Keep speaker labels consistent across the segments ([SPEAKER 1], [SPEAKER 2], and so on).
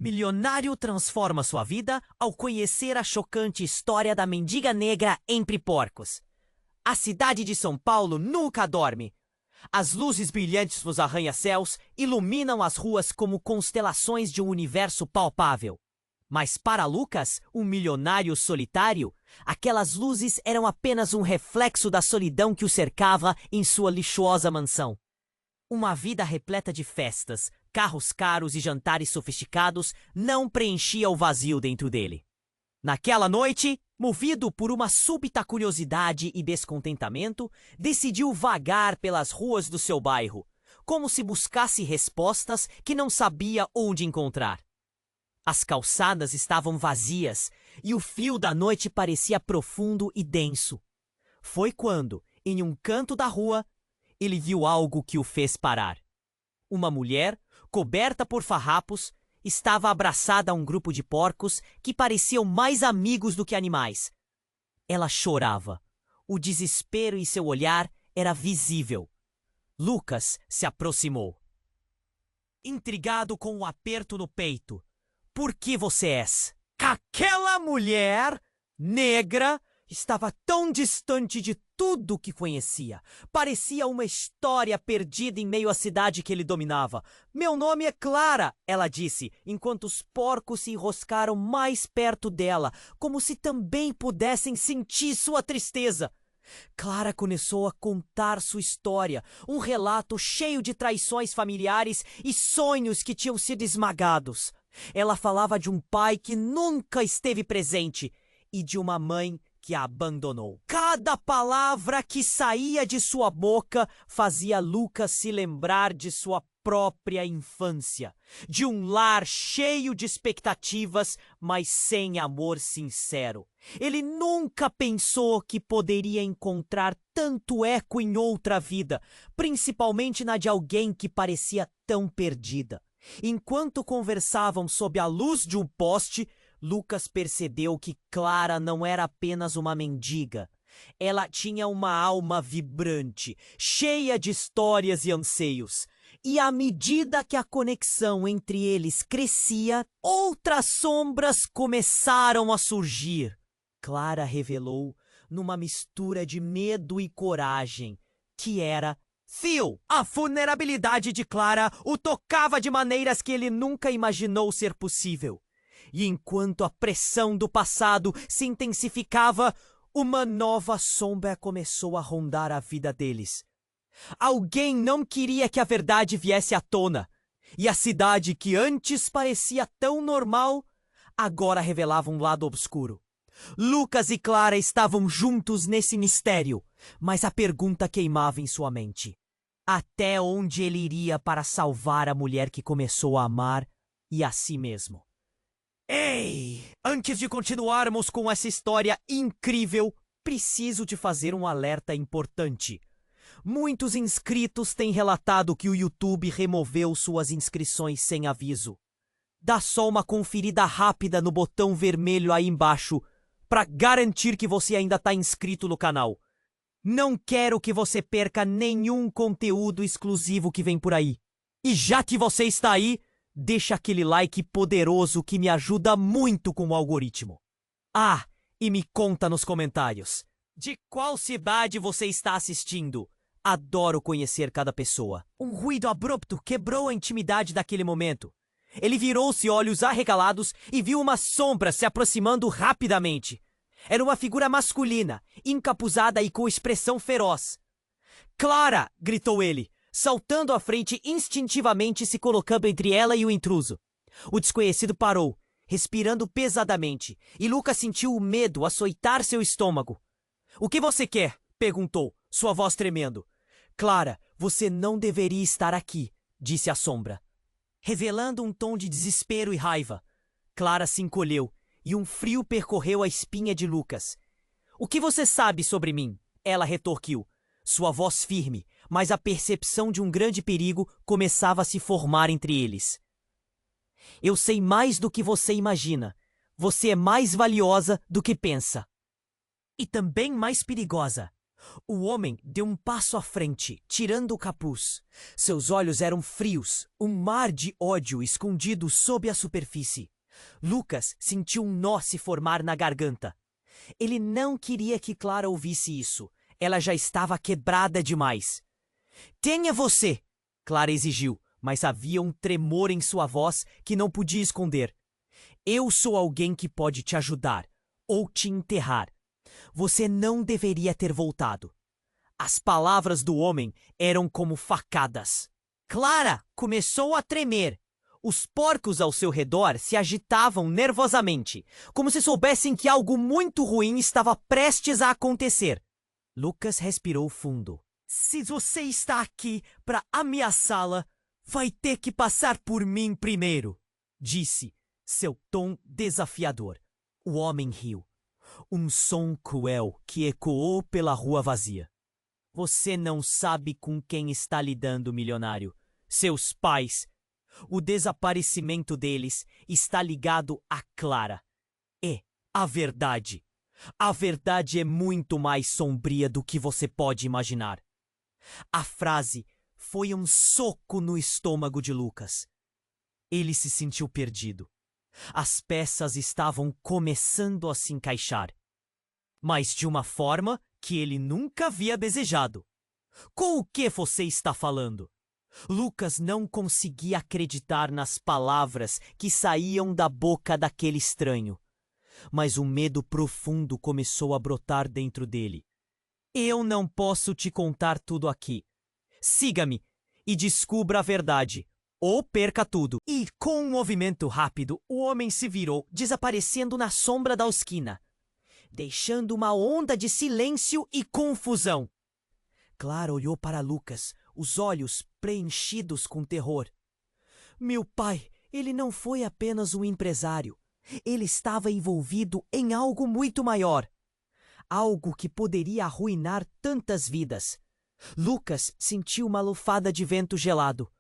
[SPEAKER 1] Milionário transforma sua vida ao conhecer a chocante história da mendiga negra entre porcos. A cidade de São Paulo nunca dorme. As luzes brilhantes nos arranha-céus iluminam as ruas como constelações de um universo palpável. Mas para Lucas, um milionário solitário, aquelas luzes eram apenas um reflexo da solidão que o cercava em sua luxuosa mansão. Uma vida repleta de festas, carros caros e jantares sofisticados não preenchia o vazio dentro dele. Naquela noite, movido por uma súbita curiosidade e descontentamento, decidiu vagar pelas ruas do seu bairro, como se buscasse respostas que não sabia onde encontrar. As calçadas estavam vazias e o frio da noite parecia profundo e denso. Foi quando, em um canto da rua, ele viu algo que o fez parar. Uma mulher, coberta por farrapos, estava abraçada a um grupo de porcos que pareciam mais amigos do que animais. Ela chorava. O desespero em seu olhar era visível. Lucas se aproximou. Intrigado com o aperto no peito. Por que você és? Aquela mulher negra estava tão distante de tudo que conhecia. Parecia uma história perdida em meio à cidade que ele dominava. Meu nome é Clara, ela disse, enquanto os porcos se enroscaram mais perto dela, como se também pudessem sentir sua tristeza. Clara começou a contar sua história, um relato cheio de traições familiares e sonhos que tinham sido esmagados. Ela falava de um pai que nunca esteve presente e de uma mãe que a abandonou. Cada palavra que saía de sua boca fazia Lucas se lembrar de sua própria infância, de um lar cheio de expectativas, mas sem amor sincero. Ele nunca pensou que poderia encontrar tanto eco em outra vida, principalmente na de alguém que parecia tão perdida. Enquanto conversavam sob a luz de um poste, Lucas percebeu que Clara não era apenas uma mendiga. Ela tinha uma alma vibrante, cheia de histórias e anseios. E à medida que a conexão entre eles crescia, outras sombras começaram a surgir. Clara revelou, numa mistura de medo e coragem, que era Phil. A vulnerabilidade de Clara o tocava de maneiras que ele nunca imaginou ser possível. E enquanto a pressão do passado se intensificava, uma nova sombra começou a rondar a vida deles. Alguém não queria que a verdade viesse à tona, e a cidade que antes parecia tão normal, agora revelava um lado obscuro. Lucas e Clara estavam juntos nesse mistério, mas a pergunta queimava em sua mente. Até onde ele iria para salvar a mulher que começou a amar e a si mesmo? Ei! Antes de continuarmos com essa história incrível, preciso te fazer um alerta importante. Muitos inscritos têm relatado que o YouTube removeu suas inscrições sem aviso. Dá só uma conferida rápida no botão vermelho aí embaixo para garantir que você ainda está inscrito no canal. Não quero que você perca nenhum conteúdo exclusivo que vem por aí. E já que você está aí, deixa aquele like poderoso que me ajuda muito com o algoritmo. Ah, e me conta nos comentários. De qual cidade você está assistindo? Adoro conhecer cada pessoa. Um ruído abrupto quebrou a intimidade daquele momento. Ele virou-se, olhos arregalados, e viu uma sombra se aproximando rapidamente. Era uma figura masculina, encapuzada e com expressão feroz. Clara! Gritou ele, saltando à frente instintivamente e se colocando entre ela e o intruso. O desconhecido parou, respirando pesadamente, e Lucas sentiu o medo açoitar seu estômago. O que você quer? Perguntou, sua voz tremendo. Clara, você não deveria estar aqui, disse a sombra, revelando um tom de desespero e raiva. Clara se encolheu, e um frio percorreu a espinha de Lucas. O que você sabe sobre mim? Ela retorquiu, sua voz firme, mas a percepção de um grande perigo começava a se formar entre eles. Eu sei mais do que você imagina. Você é mais valiosa do que pensa. E também mais perigosa. O homem deu um passo à frente, tirando o capuz. Seus olhos eram frios, um mar de ódio escondido sob a superfície. Lucas sentiu um nó se formar na garganta. Ele não queria que Clara ouvisse isso. Ela já estava quebrada demais. Tenha você! Clara exigiu, mas havia um tremor em sua voz que não podia esconder. Eu sou alguém que pode te ajudar, ou te enterrar. Você não deveria ter voltado. As palavras do homem eram como facadas. Clara começou a tremer. Os porcos ao seu redor se agitavam nervosamente, como se soubessem que algo muito ruim estava prestes a acontecer. Lucas respirou fundo. Se você está aqui para ameaçá-la, vai ter que passar por mim primeiro, disse, seu tom desafiador. O homem riu. Um som cruel que ecoou pela rua vazia. Você não sabe com quem está lidando, milionário. Seus pais. O desaparecimento deles está ligado a Clara. É a verdade. A verdade é muito mais sombria do que você pode imaginar. A frase foi um soco no estômago de Lucas. Ele se sentiu perdido. As peças estavam começando a se encaixar, mas de uma forma que ele nunca havia desejado. Com o que você está falando? Lucas não conseguia acreditar nas palavras que saíam da boca daquele estranho, mas um medo profundo começou a brotar dentro dele. Eu não posso te contar tudo aqui. Siga-me e descubra a verdade, ou perca tudo. E, com um movimento rápido, o homem se virou, desaparecendo na sombra da esquina, deixando uma onda de silêncio e confusão. Clara olhou para Lucas, os olhos preenchidos com terror. Meu pai, ele não foi apenas um empresário. Ele estava envolvido em algo muito maior. Algo que poderia arruinar tantas vidas. Lucas sentiu uma lufada de vento gelado.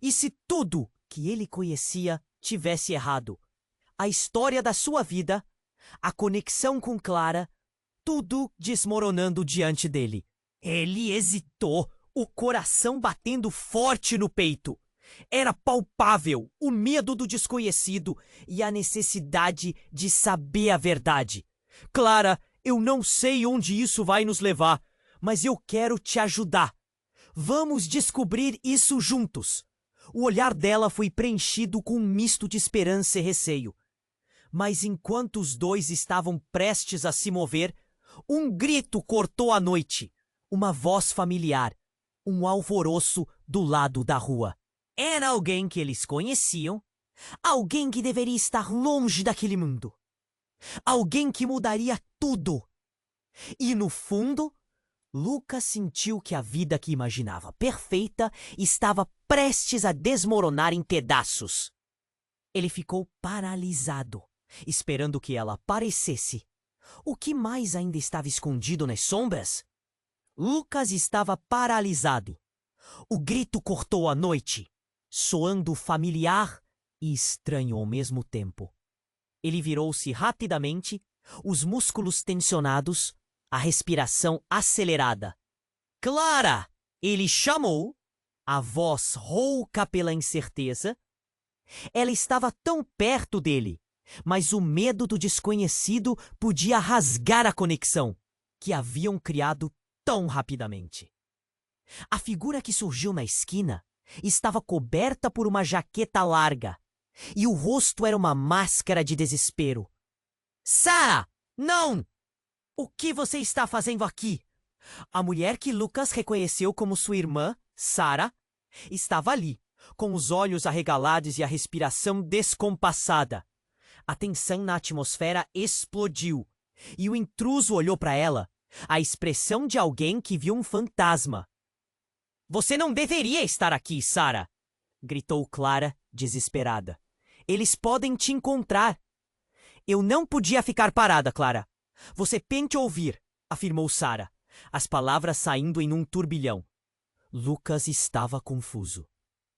[SPEAKER 1] E se tudo que ele conhecia tivesse errado? A história da sua vida, a conexão com Clara, tudo desmoronando diante dele. Ele hesitou, o coração batendo forte no peito. Era palpável o medo do desconhecido e a necessidade de saber a verdade. Clara, eu não sei onde isso vai nos levar, mas eu quero te ajudar. Vamos descobrir isso juntos. O olhar dela foi preenchido com um misto de esperança e receio. Mas enquanto os dois estavam prestes a se mover, um grito cortou a noite. Uma voz familiar, um alvoroço do lado da rua. Era alguém que eles conheciam, alguém que deveria estar longe daquele mundo. Alguém que mudaria tudo. E no fundo, Lucas sentiu que a vida que imaginava perfeita estava prestes a desmoronar em pedaços. Ele ficou paralisado, esperando que ela aparecesse. O que mais ainda estava escondido nas sombras? Lucas estava paralisado. O grito cortou a noite, soando familiar e estranho ao mesmo tempo. Ele virou-se rapidamente, os músculos tensionados, a respiração acelerada. Clara! Ele chamou, a voz rouca pela incerteza. Ela estava tão perto dele, mas o medo do desconhecido podia rasgar a conexão que haviam criado tão rapidamente. A figura que surgiu na esquina estava coberta por uma jaqueta larga, e o rosto era uma máscara de desespero. Sarah! Não! O que você está fazendo aqui? A mulher que Lucas reconheceu como sua irmã, Sarah, estava ali, com os olhos arregalados e a respiração descompassada. A tensão na atmosfera explodiu, e o intruso olhou para ela, a expressão de alguém que viu um fantasma. Você não deveria estar aqui, Sarah! Gritou Clara, desesperada. Eles podem te encontrar. Eu não podia ficar parada, Clara. Você tente ouvir, afirmou Sarah, as palavras saindo em um turbilhão. Lucas estava confuso.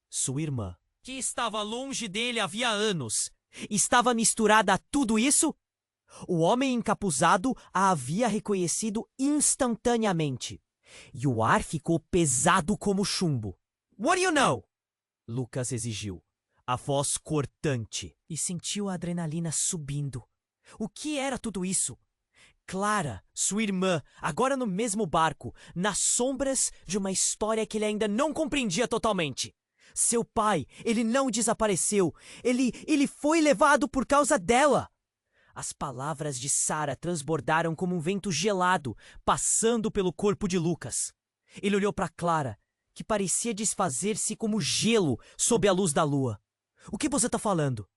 [SPEAKER 1] Sua irmã, que estava longe dele havia anos, estava misturada a tudo isso? O homem encapuzado a havia reconhecido instantaneamente. E o ar ficou pesado como chumbo. "What do you know?" Lucas exigiu, a voz cortante, e sentiu a adrenalina subindo. O que era tudo isso? Clara, sua irmã, agora no mesmo barco, nas sombras de uma história que ele ainda não compreendia totalmente. Seu pai, ele não desapareceu. Ele foi levado por causa dela. As palavras de Sarah transbordaram como um vento gelado, passando pelo corpo de Lucas. Ele olhou para Clara, que parecia desfazer-se como gelo sob a luz da lua. "O que você tá falando?"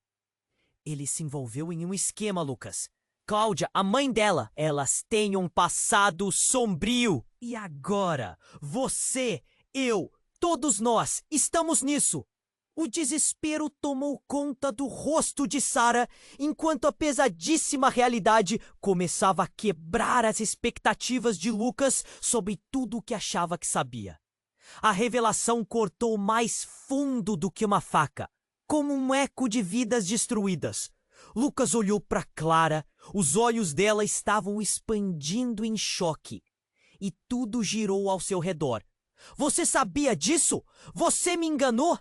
[SPEAKER 1] Ele se envolveu em um esquema, Lucas. Cláudia, a mãe dela, elas têm um passado sombrio. E agora, você, eu, todos nós, estamos nisso. O desespero tomou conta do rosto de Sarah, enquanto a pesadíssima realidade começava a quebrar as expectativas de Lucas sobre tudo o que achava que sabia. A revelação cortou mais fundo do que uma faca, como um eco de vidas destruídas. Lucas olhou para Clara, os olhos dela estavam expandindo em choque, e tudo girou ao seu redor. "Você sabia disso? Você me enganou?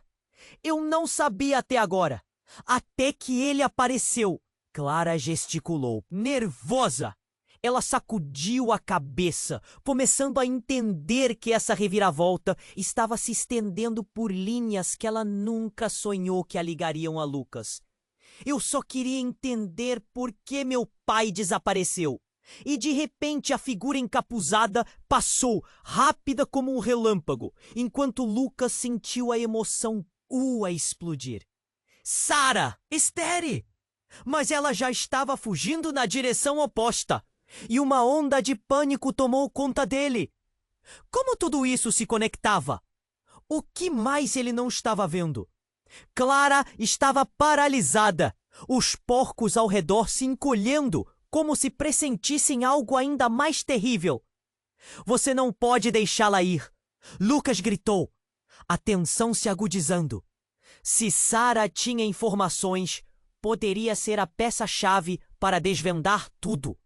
[SPEAKER 1] Eu não sabia até agora. Até que ele apareceu." Clara gesticulou, nervosa. Ela sacudiu a cabeça, começando a entender que essa reviravolta estava se estendendo por linhas que ela nunca sonhou que a ligariam a Lucas. "Eu só queria entender por que meu pai desapareceu." E de repente a figura encapuzada passou, rápida como um relâmpago, enquanto Lucas sentiu a emoção a explodir. "Sarah! Estere!" Mas ela já estava fugindo na direção oposta, e uma onda de pânico tomou conta dele. Como tudo isso se conectava? O que mais ele não estava vendo? Clara estava paralisada, os porcos ao redor se encolhendo, como se pressentissem algo ainda mais terrível. "Você não pode deixá-la ir!" Lucas gritou, a tensão se agudizando. Se Sarah tinha informações, poderia ser a peça-chave para desvendar tudo.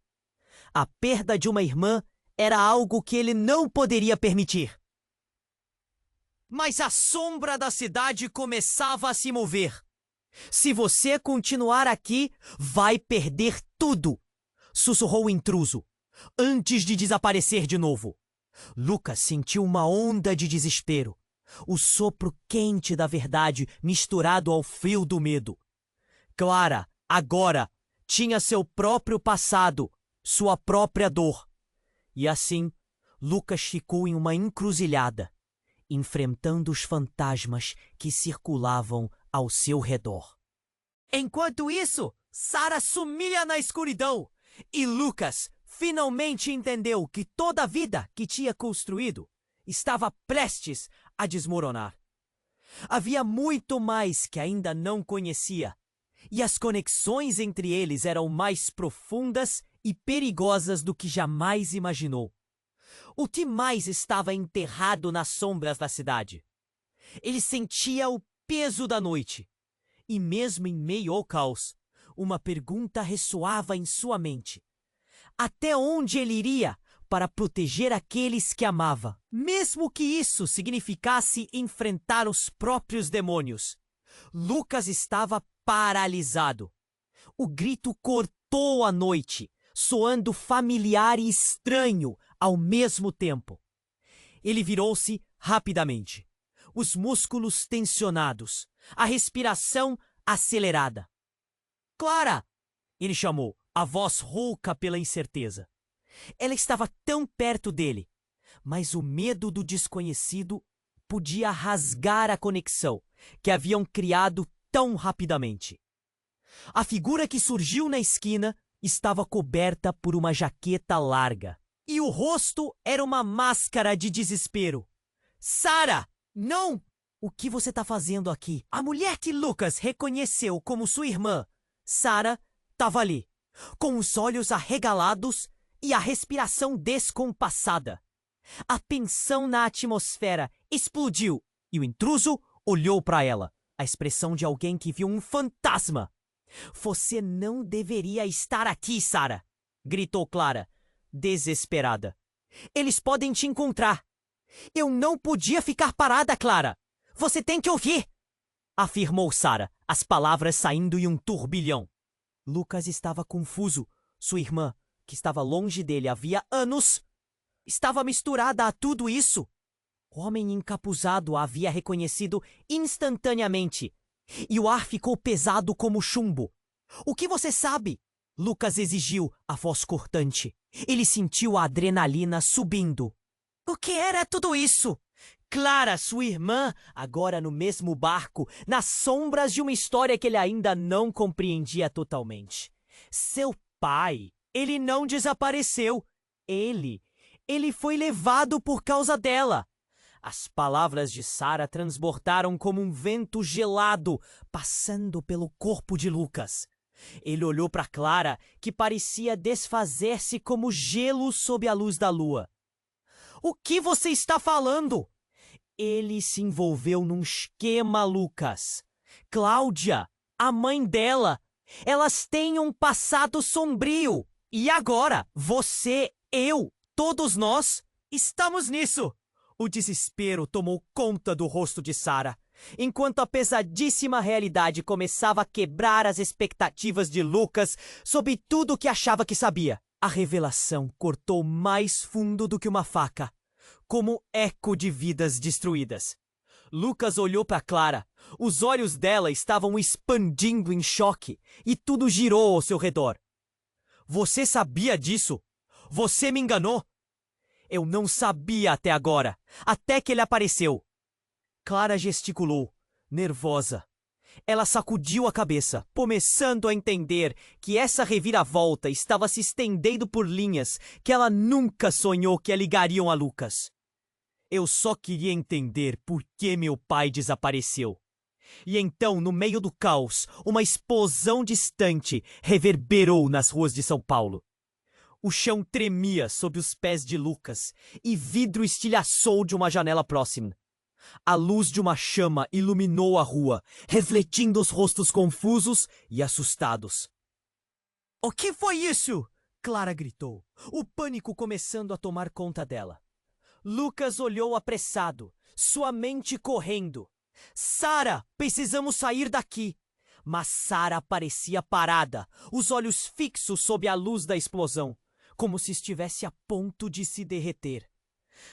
[SPEAKER 1] A perda de uma irmã era algo que ele não poderia permitir. Mas a sombra da cidade começava a se mover. "Se você continuar aqui, vai perder tudo", sussurrou o intruso, antes de desaparecer de novo. Lucas sentiu uma onda de desespero, o sopro quente da verdade misturado ao frio do medo. Clara, agora, tinha seu próprio passado, sua própria dor. E assim, Lucas ficou em uma encruzilhada, enfrentando os fantasmas que circulavam ao seu redor. Enquanto isso, Sarah sumia na escuridão, e Lucas finalmente entendeu que toda a vida que tinha construído estava prestes a desmoronar. Havia muito mais que ainda não conhecia, e as conexões entre eles eram mais profundas e perigosas do que jamais imaginou. O que mais estava enterrado nas sombras da cidade? Ele sentia o peso da noite, e mesmo em meio ao caos, uma pergunta ressoava em sua mente. Até onde ele iria para proteger aqueles que amava, mesmo que isso significasse enfrentar os próprios demônios? Lucas estava paralisado. O grito cortou a noite, soando familiar e estranho ao mesmo tempo. Ele virou-se rapidamente, os músculos tensionados, a respiração acelerada. "Clara!" ele chamou, a voz rouca pela incerteza. Ela estava tão perto dele, mas o medo do desconhecido podia rasgar a conexão que haviam criado tão rapidamente. A figura que surgiu na esquina estava coberta por uma jaqueta larga, e o rosto era uma máscara de desespero. "Sarah, não! O que você está fazendo aqui?" A mulher que Lucas reconheceu como sua irmã, Sarah, estava ali, com os olhos arregalados e a respiração descompassada. A tensão na atmosfera explodiu e o intruso olhou para ela, a expressão de alguém que viu um fantasma. Você não deveria estar aqui, Sara! Gritou Clara, desesperada. Eles podem te encontrar. Eu não podia ficar parada, Clara! Você tem que ouvir! Afirmou Sara, as palavras saindo em um turbilhão. Lucas estava confuso. Sua irmã, que estava longe dele havia anos, estava misturada a tudo isso. O homem encapuzado a havia reconhecido instantaneamente, e o ar ficou pesado como chumbo. O que você sabe? Lucas exigiu, a voz cortante. Ele sentiu a adrenalina subindo. O que era tudo isso? Clara, sua irmã, agora no mesmo barco, nas sombras de uma história que ele ainda não compreendia totalmente. Seu pai, ele não desapareceu. Ele foi levado por causa dela. As palavras de Sara transbordaram como um vento gelado, passando pelo corpo de Lucas. Ele olhou para Clara, que parecia desfazer-se como gelo sob a luz da lua. O que você está falando? Ele se envolveu num esquema, Lucas. Cláudia, a mãe dela, elas têm um passado sombrio. E agora, você, eu, todos nós, estamos nisso. O desespero tomou conta do rosto de Sara, enquanto a pesadíssima realidade começava a quebrar as expectativas de Lucas sobre tudo o que achava que sabia. A revelação cortou mais fundo do que uma faca, como eco de vidas destruídas. Lucas olhou para Clara. Os olhos dela estavam expandindo em choque e tudo girou ao seu redor. Você sabia disso? Você me enganou? Eu não sabia até agora, até que ele apareceu. Clara gesticulou, nervosa. Ela sacudiu a cabeça, começando a entender que essa reviravolta estava se estendendo por linhas que ela nunca sonhou que a ligariam a Lucas. Eu só queria entender por que meu pai desapareceu. E então, no meio do caos, uma explosão distante reverberou nas ruas de São Paulo. O chão tremia sob os pés de Lucas e vidro estilhaçou de uma janela próxima. A luz de uma chama iluminou a rua, refletindo os rostos confusos e assustados. O que foi isso? Clara gritou, o pânico começando a tomar conta dela. Lucas olhou apressado, sua mente correndo. Sara, precisamos sair daqui. Mas Sara parecia parada, os olhos fixos sob a luz da explosão, como se estivesse a ponto de se derreter.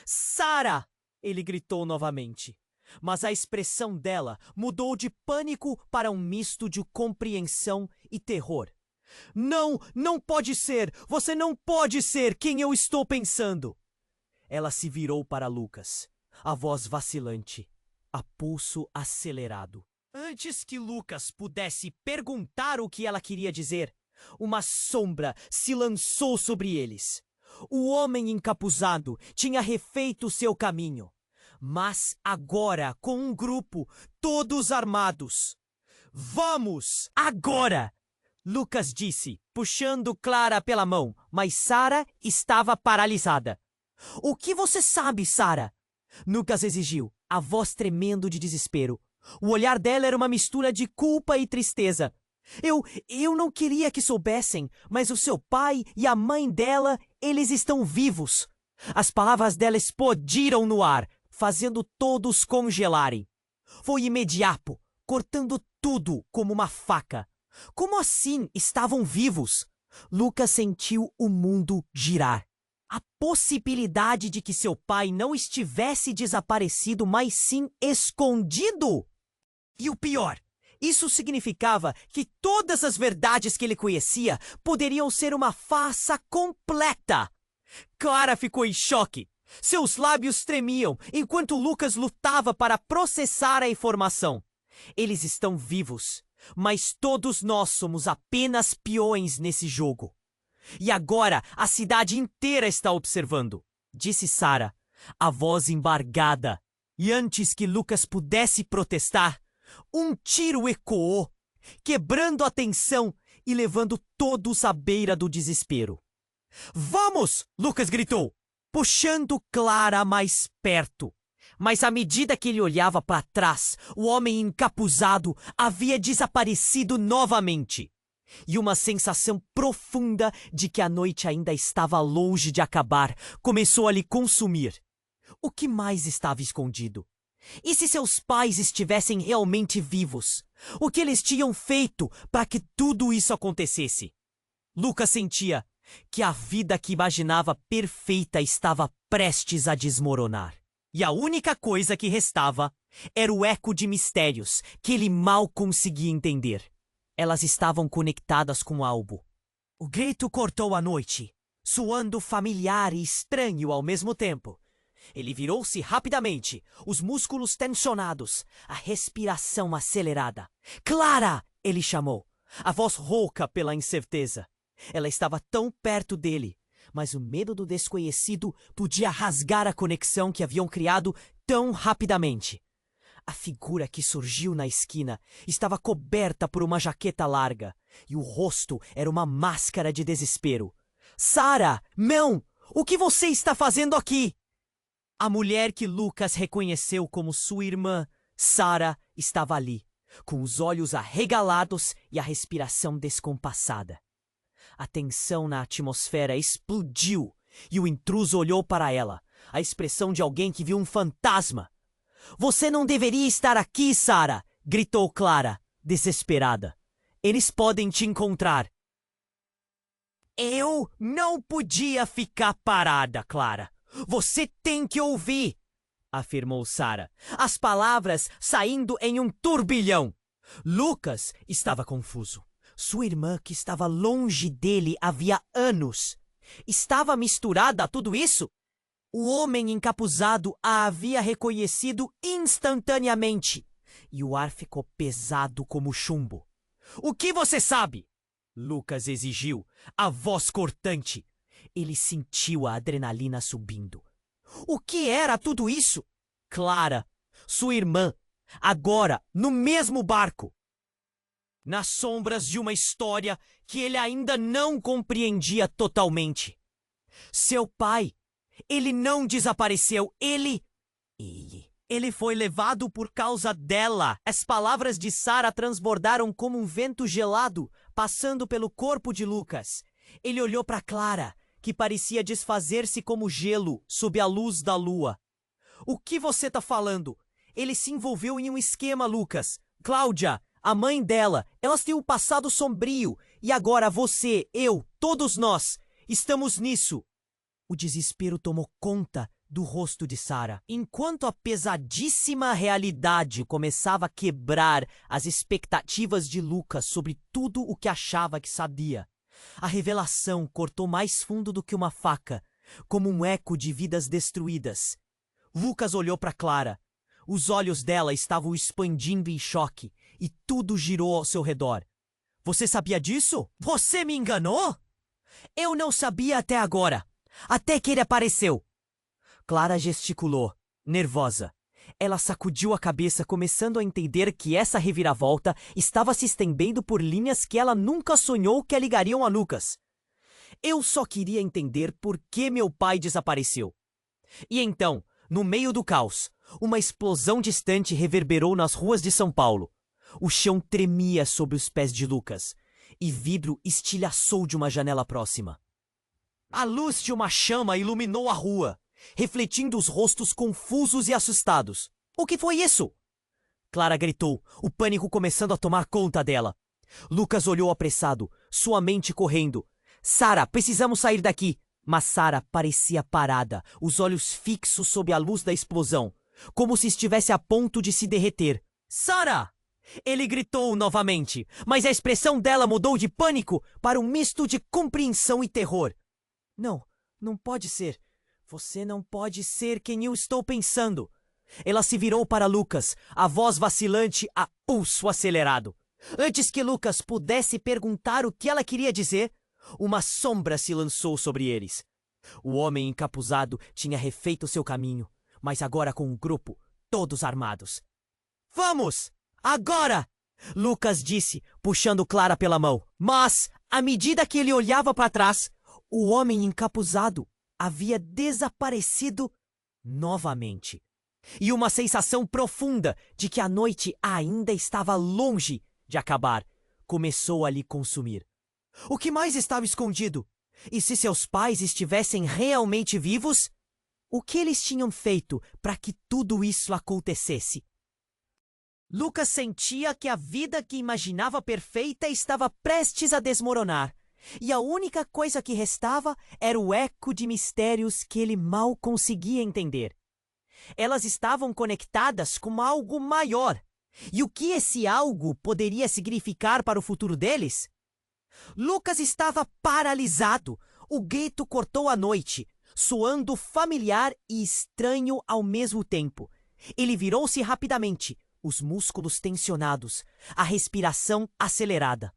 [SPEAKER 1] Sara! Ele gritou novamente. Mas a expressão dela mudou de pânico para um misto de compreensão e terror. Não, não pode ser! Você não pode ser quem eu estou pensando! Ela se virou para Lucas, a voz vacilante, a pulso acelerado. Antes que Lucas pudesse perguntar o que ela queria dizer, uma sombra se lançou sobre eles. O homem encapuzado tinha refeito seu caminho, mas agora com um grupo, todos armados. Vamos, agora! Lucas disse, puxando Clara pela mão, mas Sara estava paralisada. O que você sabe, Sara? Lucas exigiu, a voz tremendo de desespero. O olhar dela era uma mistura de culpa e tristeza. Eu não queria que soubessem, mas o seu pai e a mãe dela, eles estão vivos. As palavras dela explodiram no ar, fazendo todos congelarem. Foi imediato, cortando tudo como uma faca. Como assim estavam vivos? Lucas sentiu o mundo girar. A possibilidade de que seu pai não estivesse desaparecido, mas sim escondido. E o pior, isso significava que todas as verdades que ele conhecia poderiam ser uma farsa completa. Clara ficou em choque. Seus lábios tremiam enquanto Lucas lutava para processar a informação. Eles estão vivos, mas todos nós somos apenas peões nesse jogo. E agora a cidade inteira está observando, disse Sara, a voz embargada. E antes que Lucas pudesse protestar, um tiro ecoou, quebrando a tensão e levando todos à beira do desespero. Vamos! Lucas gritou, puxando Clara mais perto. Mas à medida que ele olhava para trás, o homem encapuzado havia desaparecido novamente. E uma sensação profunda de que a noite ainda estava longe de acabar começou a lhe consumir. O que mais estava escondido? E se seus pais estivessem realmente vivos? O que eles tinham feito para que tudo isso acontecesse? Lucas sentia que a vida que imaginava perfeita estava prestes a desmoronar. E a única coisa que restava era o eco de mistérios que ele mal conseguia entender. Elas estavam conectadas com algo. O grito cortou a noite, soando familiar e estranho ao mesmo tempo. Ele virou-se rapidamente, os músculos tensionados, a respiração acelerada. Clara! Ele chamou, a voz rouca pela incerteza. Ela estava tão perto dele, mas o medo do desconhecido podia rasgar a conexão que haviam criado tão rapidamente. A figura que surgiu na esquina estava coberta por uma jaqueta larga, e o rosto era uma máscara de desespero. Sara! Não! O que você está fazendo aqui? A mulher que Lucas reconheceu como sua irmã, Sara, estava ali, com os olhos arregalados e a respiração descompassada. A tensão na atmosfera explodiu e o intruso olhou para ela, a expressão de alguém que viu um fantasma. Você não deveria estar aqui, Sara! Gritou Clara, desesperada. Eles podem te encontrar. Eu não podia ficar parada, Clara. Você tem que ouvir, afirmou Sara, as palavras saindo em um turbilhão. Lucas estava confuso. Sua irmã, que estava longe dele havia anos, estava misturada a tudo isso? O homem encapuzado a havia reconhecido instantaneamente, e o ar ficou pesado como chumbo. O que você sabe? Lucas exigiu, a voz cortante. Ele sentiu a adrenalina subindo. O que era tudo isso? Clara, sua irmã, agora no mesmo barco. Nas sombras de uma história que ele ainda não compreendia totalmente. Seu pai, ele não desapareceu, ele foi levado por causa dela. As palavras de Sara transbordaram como um vento gelado, passando pelo corpo de Lucas. Ele olhou para Clara, que parecia desfazer-se como gelo sob a luz da lua. O que você tá falando? Ele se envolveu em um esquema, Lucas. Cláudia, a mãe dela, elas têm um passado sombrio. E agora você, eu, todos nós, estamos nisso. O desespero tomou conta do rosto de Sara, enquanto a pesadíssima realidade começava a quebrar as expectativas de Lucas sobre tudo o que achava que sabia. A revelação cortou mais fundo do que uma faca, como um eco de vidas destruídas. Lucas olhou para Clara. Os olhos dela estavam expandindo em choque, e tudo girou ao seu redor. Você sabia disso? Você me enganou? Eu não sabia até agora, até que ele apareceu. Clara gesticulou, nervosa. Ela sacudiu a cabeça, começando a entender que essa reviravolta estava se estendendo por linhas que ela nunca sonhou que a ligariam a Lucas. Eu só queria entender por que meu pai desapareceu. E então, no meio do caos, uma explosão distante reverberou nas ruas de São Paulo. O chão tremia sob os pés de Lucas, e vidro estilhaçou de uma janela próxima. A luz de uma chama iluminou a rua, refletindo os rostos confusos e assustados. O que foi isso? Clara gritou, o pânico começando a tomar conta dela. Lucas olhou apressado, sua mente correndo. Sara, precisamos sair daqui. Mas Sara parecia parada, os olhos fixos sob a luz da explosão, como se estivesse a ponto de se derreter. Sara! Ele gritou novamente, mas a expressão dela mudou de pânico para um misto de compreensão e terror. Não, não pode ser. Você não pode ser quem eu estou pensando. Ela se virou para Lucas, a voz vacilante a pulso acelerado. Antes que Lucas pudesse perguntar o que ela queria dizer, uma sombra se lançou sobre eles. O homem encapuzado tinha refeito seu caminho, mas agora com um grupo, todos armados. Vamos! Agora! Lucas disse, puxando Clara pela mão. Mas, à medida que ele olhava para trás, o homem encapuzado havia desaparecido novamente. E uma sensação profunda de que a noite ainda estava longe de acabar começou a lhe consumir. O que mais estava escondido? E se seus pais estivessem realmente vivos? O que eles tinham feito para que tudo isso acontecesse? Lucas sentia que a vida que imaginava perfeita estava prestes a desmoronar, e a única coisa que restava era o eco de mistérios que ele mal conseguia entender. Elas estavam conectadas com algo maior. E o que esse algo poderia significar para o futuro deles? Lucas estava paralisado. O grito cortou a noite, soando familiar e estranho ao mesmo tempo. Ele virou-se rapidamente, os músculos tensionados, a respiração acelerada.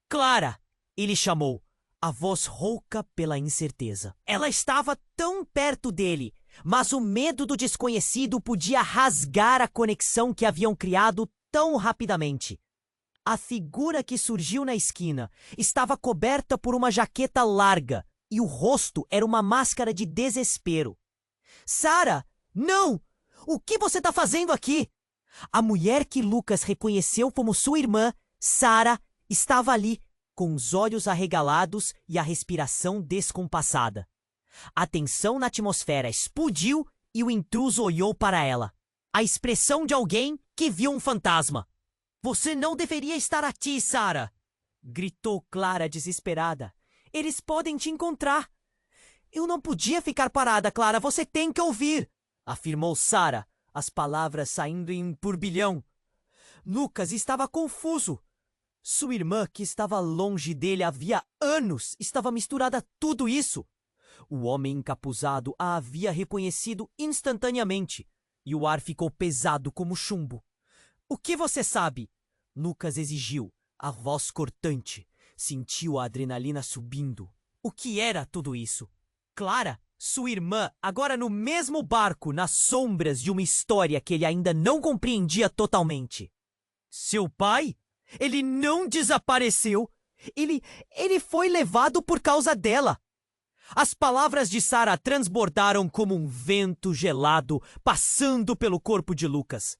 [SPEAKER 1] Clara! Ele chamou, a voz rouca pela incerteza. Ela estava tão perto dele, mas o medo do desconhecido podia rasgar a conexão que haviam criado tão rapidamente. A figura que surgiu na esquina estava coberta por uma jaqueta larga e o rosto era uma máscara de desespero. Sara, não! O que você está fazendo aqui? A mulher que Lucas reconheceu como sua irmã, Sara, estava ali, com os olhos arregalados e a respiração descompassada. A tensão na atmosfera explodiu e o intruso olhou para ela. A expressão de alguém que viu um fantasma. Você não deveria estar aqui, Sara! Gritou Clara desesperada. Eles podem te encontrar. Eu não podia ficar parada, Clara. Você tem que ouvir! Afirmou Sara, as palavras saindo em um turbilhão. Lucas estava confuso. Sua irmã, que estava longe dele havia anos, estava misturada a tudo isso. O homem encapuzado a havia reconhecido instantaneamente, e o ar ficou pesado como chumbo. O que você sabe? Lucas exigiu, a voz cortante. Sentiu a adrenalina subindo. O que era tudo isso? Clara, sua irmã, agora no mesmo barco, nas sombras de uma história que ele ainda não compreendia totalmente. Seu pai? Ele não desapareceu. Ele foi levado por causa dela. As palavras de Sara transbordaram como um vento gelado passando pelo corpo de Lucas.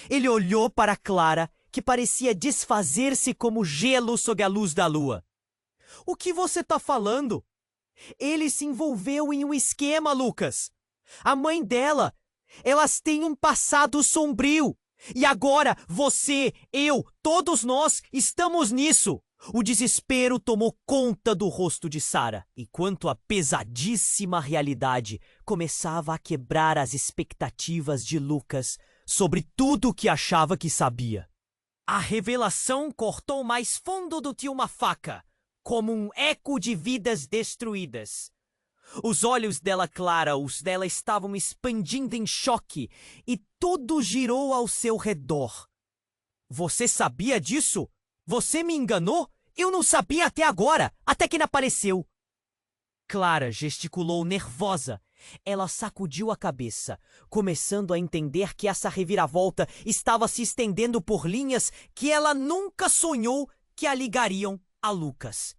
[SPEAKER 1] Ele olhou para Clara, que parecia desfazer-se como gelo sob a luz da lua. O que você está falando? Ele se envolveu em um esquema, Lucas. A mãe dela. Elas têm um passado sombrio. E agora você, eu, todos nós estamos nisso. O desespero tomou conta do rosto de Sara, enquanto a pesadíssima realidade começava a quebrar as expectativas de Lucas sobre tudo o que achava que sabia. A revelação cortou mais fundo do que uma faca, como um eco de vidas destruídas. Os olhos dela, Clara, os dela estavam expandindo em choque e tudo girou ao seu redor. Você sabia disso? Você me enganou? Eu não sabia até agora, até que ele apareceu. Clara gesticulou nervosa. Ela sacudiu a cabeça, começando a entender que essa reviravolta estava se estendendo por linhas que ela nunca sonhou que a ligariam a Lucas.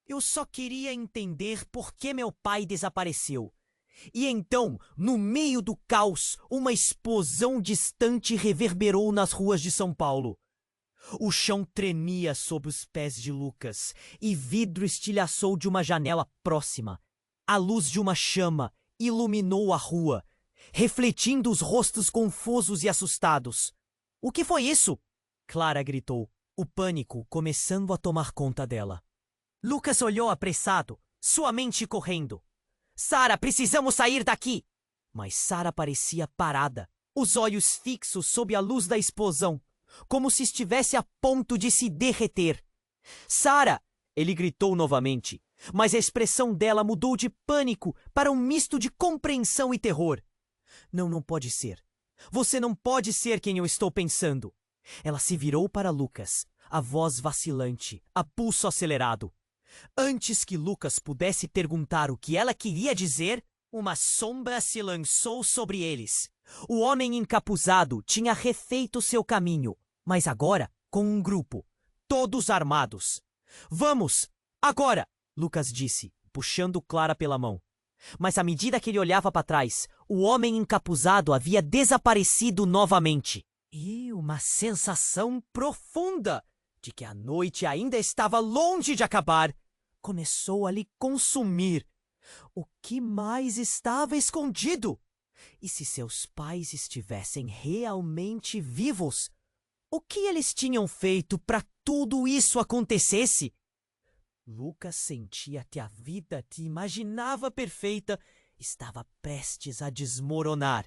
[SPEAKER 1] Eu só queria entender por que meu pai desapareceu. E então, no meio do caos, uma explosão distante reverberou nas ruas de São Paulo. O chão tremia sob os pés de Lucas e vidro estilhaçou de uma janela próxima. A luz de uma chama iluminou a rua, refletindo os rostos confusos e assustados. — O que foi isso? Clara gritou, o pânico começando a tomar conta dela. Lucas olhou apressado, sua mente correndo. — Sara, precisamos sair daqui! Mas Sara parecia parada, os olhos fixos sob a luz da explosão, como se estivesse a ponto de se derreter. — Sara! Ele gritou novamente, mas a expressão dela mudou de pânico para um misto de compreensão e terror. — Não pode ser. Você não pode ser quem eu estou pensando. Ela se virou para Lucas, a voz vacilante, a pulso acelerado. Antes que Lucas pudesse perguntar o que ela queria dizer, uma sombra se lançou sobre eles. O homem encapuzado tinha refeito seu caminho, mas agora com um grupo, todos armados. — Vamos! Agora! Lucas disse, puxando Clara pela mão. Mas à medida que ele olhava para trás, o homem encapuzado havia desaparecido novamente. E uma sensação profunda de que a noite ainda estava longe de acabar começou a lhe consumir. O que mais estava escondido? E se seus pais estivessem realmente vivos? O que eles tinham feito para tudo isso acontecesse? Lucas sentia que a vida que imaginava perfeita estava prestes a desmoronar.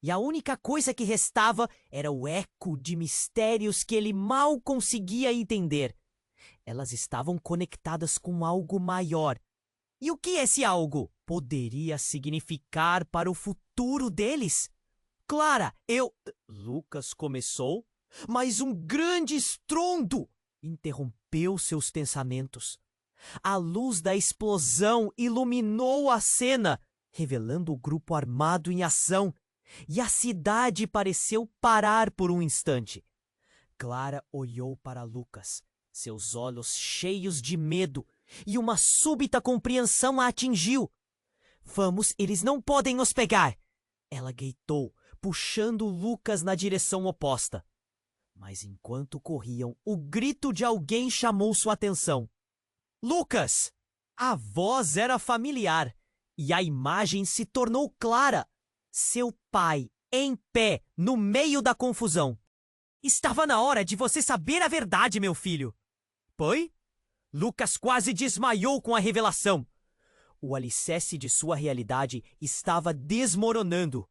[SPEAKER 1] E a única coisa que restava era o eco de mistérios que ele mal conseguia entender. Elas estavam conectadas com algo maior. E o que esse algo poderia significar para o futuro deles? Clara, Lucas começou, mas um grande estrondo interrompeu seus pensamentos. A luz da explosão iluminou a cena, revelando o grupo armado em ação, e a cidade pareceu parar por um instante. Clara olhou para Lucas, seus olhos cheios de medo, e uma súbita compreensão a atingiu. Vamos, eles não podem nos pegar! Ela gritou, puxando Lucas na direção oposta. Mas enquanto corriam, o grito de alguém chamou sua atenção. Lucas! A voz era familiar, e a imagem se tornou clara. Seu pai, em pé, no meio da confusão. Estava na hora de você saber a verdade, meu filho. Pai? Lucas quase desmaiou com a revelação. O alicerce de sua realidade estava desmoronando.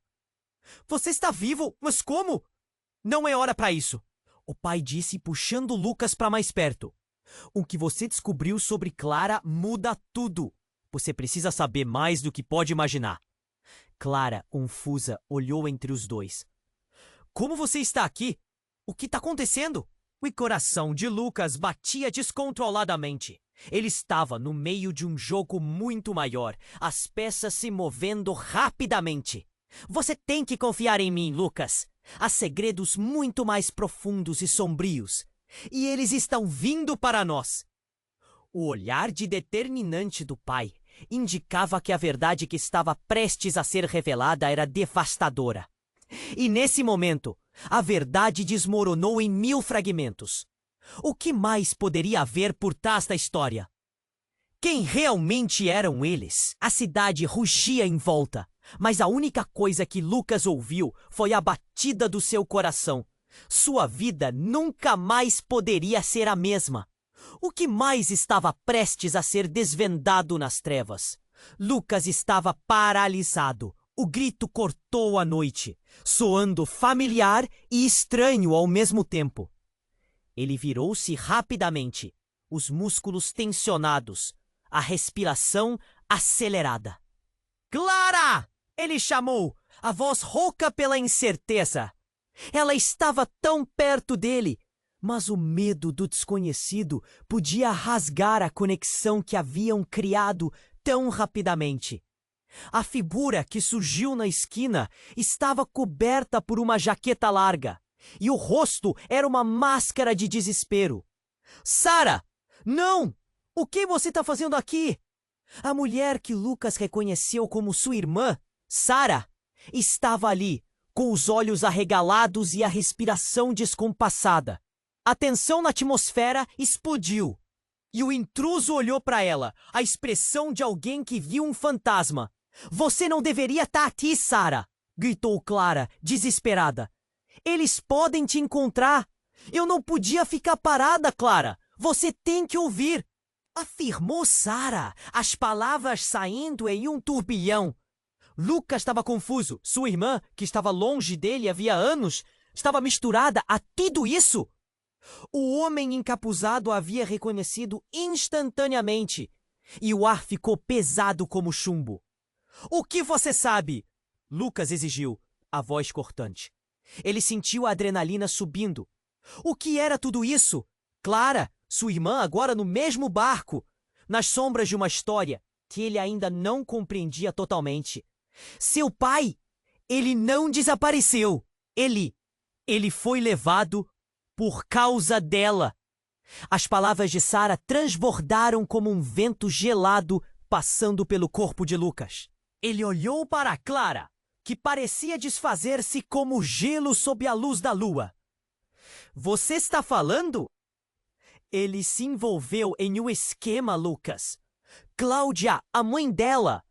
[SPEAKER 1] Você está vivo? Mas como? Não é hora para isso. O pai disse, puxando Lucas para mais perto. O que você descobriu sobre Clara muda tudo. Você precisa saber mais do que pode imaginar. Clara, confusa, olhou entre os dois. Como você está aqui? O que está acontecendo? O coração de Lucas batia descontroladamente. Ele estava no meio de um jogo muito maior, as peças se movendo rapidamente. Você tem que confiar em mim, Lucas. Há segredos muito mais profundos e sombrios. E eles estão vindo para nós. O olhar de determinante do pai indicava que a verdade que estava prestes a ser revelada era devastadora. E nesse momento, a verdade desmoronou em 1000 fragmentos. O que mais poderia haver por trás da história? Quem realmente eram eles? A cidade rugia em volta, mas a única coisa que Lucas ouviu foi a batida do seu coração. Sua vida nunca mais poderia ser a mesma. O que mais estava prestes a ser desvendado nas trevas? Lucas estava paralisado. O grito cortou a noite, soando familiar e estranho ao mesmo tempo. Ele virou-se rapidamente, os músculos tensionados, a respiração acelerada. Clara! Ele chamou, a voz rouca pela incerteza. Ela estava tão perto dele, mas o medo do desconhecido podia rasgar a conexão que haviam criado tão rapidamente. A figura que surgiu na esquina estava coberta por uma jaqueta larga, e o rosto era uma máscara de desespero. Sara! Não! O que você está fazendo aqui? A mulher que Lucas reconheceu como sua irmã, Sara, estava ali, com os olhos arregalados e a respiração descompassada. A tensão na atmosfera explodiu. E o intruso olhou para ela, a expressão de alguém que viu um fantasma. Você não deveria estar aqui, Sara! Gritou Clara, desesperada. Eles podem te encontrar. Eu não podia ficar parada, Clara. Você tem que ouvir. Afirmou Sara, as palavras saindo em um turbilhão. Lucas estava confuso. Sua irmã, que estava longe dele havia anos, estava misturada a tudo isso. O homem encapuzado a havia reconhecido instantaneamente, e o ar ficou pesado como chumbo. O que você sabe? Lucas exigiu, a voz cortante. Ele sentiu a adrenalina subindo. O que era tudo isso? Clara, sua irmã, agora no mesmo barco, nas sombras de uma história que ele ainda não compreendia totalmente. Seu pai, ele não desapareceu. Ele foi levado por causa dela. As palavras de Sara transbordaram como um vento gelado passando pelo corpo de Lucas. Ele olhou para Clara, que parecia desfazer-se como gelo sob a luz da lua. Você está falando? Ele se envolveu em um esquema, Lucas. Cláudia, a mãe dela.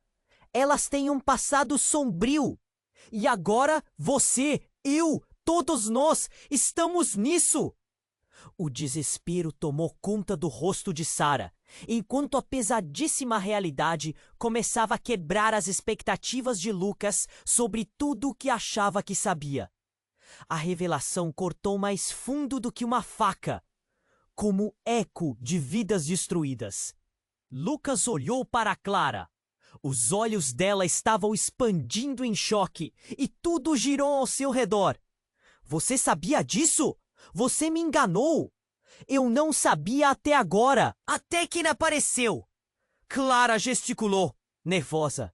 [SPEAKER 1] Elas têm um passado sombrio. E agora você, eu, todos nós estamos nisso. O desespero tomou conta do rosto de Sara, enquanto a pesadíssima realidade começava a quebrar as expectativas de Lucas sobre tudo o que achava que sabia. A revelação cortou mais fundo do que uma faca, como eco de vidas destruídas. Lucas olhou para Clara. Os olhos dela estavam expandindo em choque e tudo girou ao seu redor. Você sabia disso? Você me enganou. Eu não sabia até agora. Até que ele apareceu. Clara gesticulou, nervosa.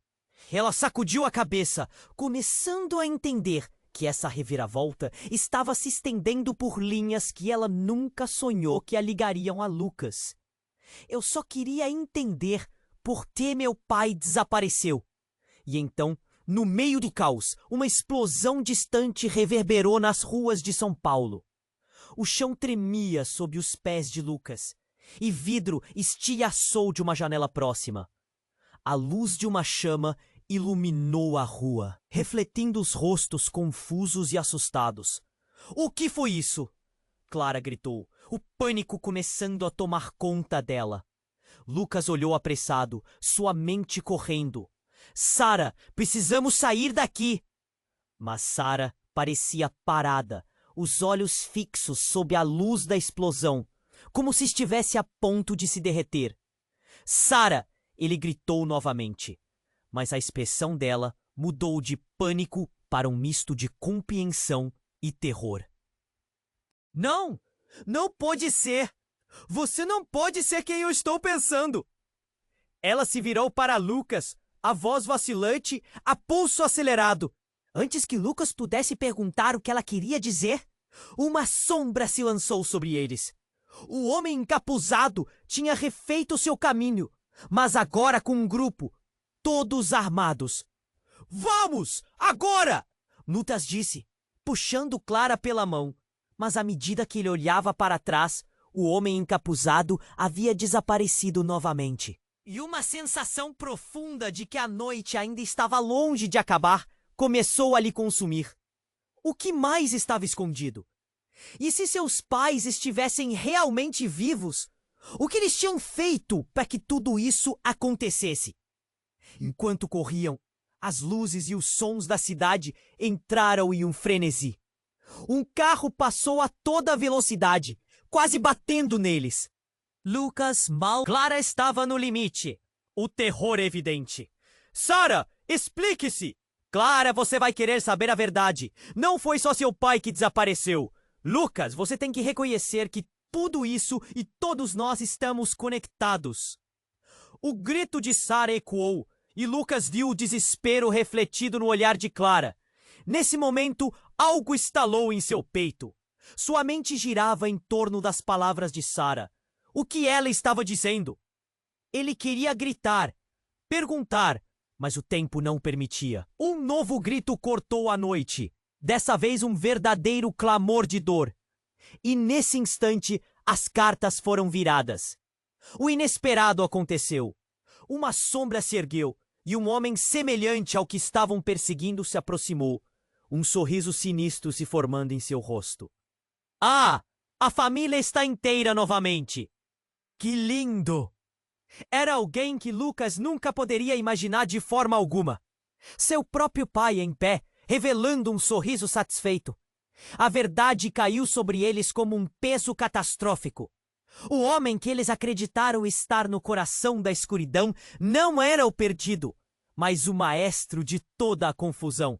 [SPEAKER 1] Ela sacudiu a cabeça, começando a entender que essa reviravolta estava se estendendo por linhas que ela nunca sonhou que a ligariam a Lucas. Eu só queria entender por que meu pai desapareceu. E então, no meio do caos, uma explosão distante reverberou nas ruas de São Paulo. O chão tremia sob os pés de Lucas, e vidro estilhaçou de uma janela próxima. A luz de uma chama iluminou a rua, refletindo os rostos confusos e assustados. O que foi isso? Clara gritou, o pânico começando a tomar conta dela. Lucas olhou apressado, sua mente correndo. Sara, precisamos sair daqui! Mas Sara parecia parada, os olhos fixos sob a luz da explosão, como se estivesse a ponto de se derreter. Sara! Ele gritou novamente. Mas a expressão dela mudou de pânico para um misto de compreensão e terror. Não! Não pode ser! Você não pode ser quem eu estou pensando! Ela se virou para Lucas, a voz vacilante, a pulso acelerado. Antes que Lucas pudesse perguntar o que ela queria dizer, uma sombra se lançou sobre eles. O homem encapuzado tinha refeito seu caminho, mas agora com um grupo, todos armados. Vamos! Agora! Lucas disse, puxando Clara pela mão. Mas à medida que ele olhava para trás, o homem encapuzado havia desaparecido novamente. E uma sensação profunda de que a noite ainda estava longe de acabar começou a lhe consumir. O que mais estava escondido? E se seus pais estivessem realmente vivos, o que eles tinham feito para que tudo isso acontecesse? Enquanto corriam, as luzes e os sons da cidade entraram em um frenesi. Um carro passou a toda velocidade, quase batendo neles. Lucas mal... Clara estava no limite. O terror evidente. Sara, explique-se! Clara, você vai querer saber a verdade. Não foi só seu pai que desapareceu. Lucas, você tem que reconhecer que tudo isso e todos nós estamos conectados. O grito de Sara ecoou e Lucas viu o desespero refletido no olhar de Clara. Nesse momento, algo estalou em seu peito. Sua mente girava em torno das palavras de Sara. O que ela estava dizendo? Ele queria gritar, perguntar, mas o tempo não permitia. Um novo grito cortou a noite. Dessa vez um verdadeiro clamor de dor. E nesse instante, as cartas foram viradas. O inesperado aconteceu. Uma sombra se ergueu e um homem semelhante ao que estavam perseguindo se aproximou. Um sorriso sinistro se formando em seu rosto. Ah! A família está inteira novamente! Que lindo! Era alguém que Lucas nunca poderia imaginar de forma alguma. Seu próprio pai em pé, revelando um sorriso satisfeito. A verdade caiu sobre eles como um peso catastrófico. O homem que eles acreditaram estar no coração da escuridão não era o perdido, mas o maestro de toda a confusão.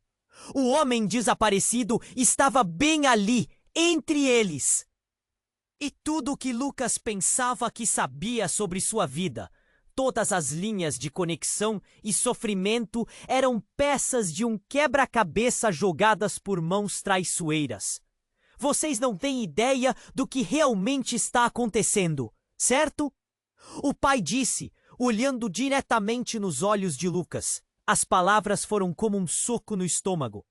[SPEAKER 1] O homem desaparecido estava bem ali, entre eles. E tudo o que Lucas pensava que sabia sobre sua vida, todas as linhas de conexão e sofrimento eram peças de um quebra-cabeça jogadas por mãos traiçoeiras. Vocês não têm ideia do que realmente está acontecendo, certo? O pai disse, olhando diretamente nos olhos de Lucas. As palavras foram como um soco no estômago.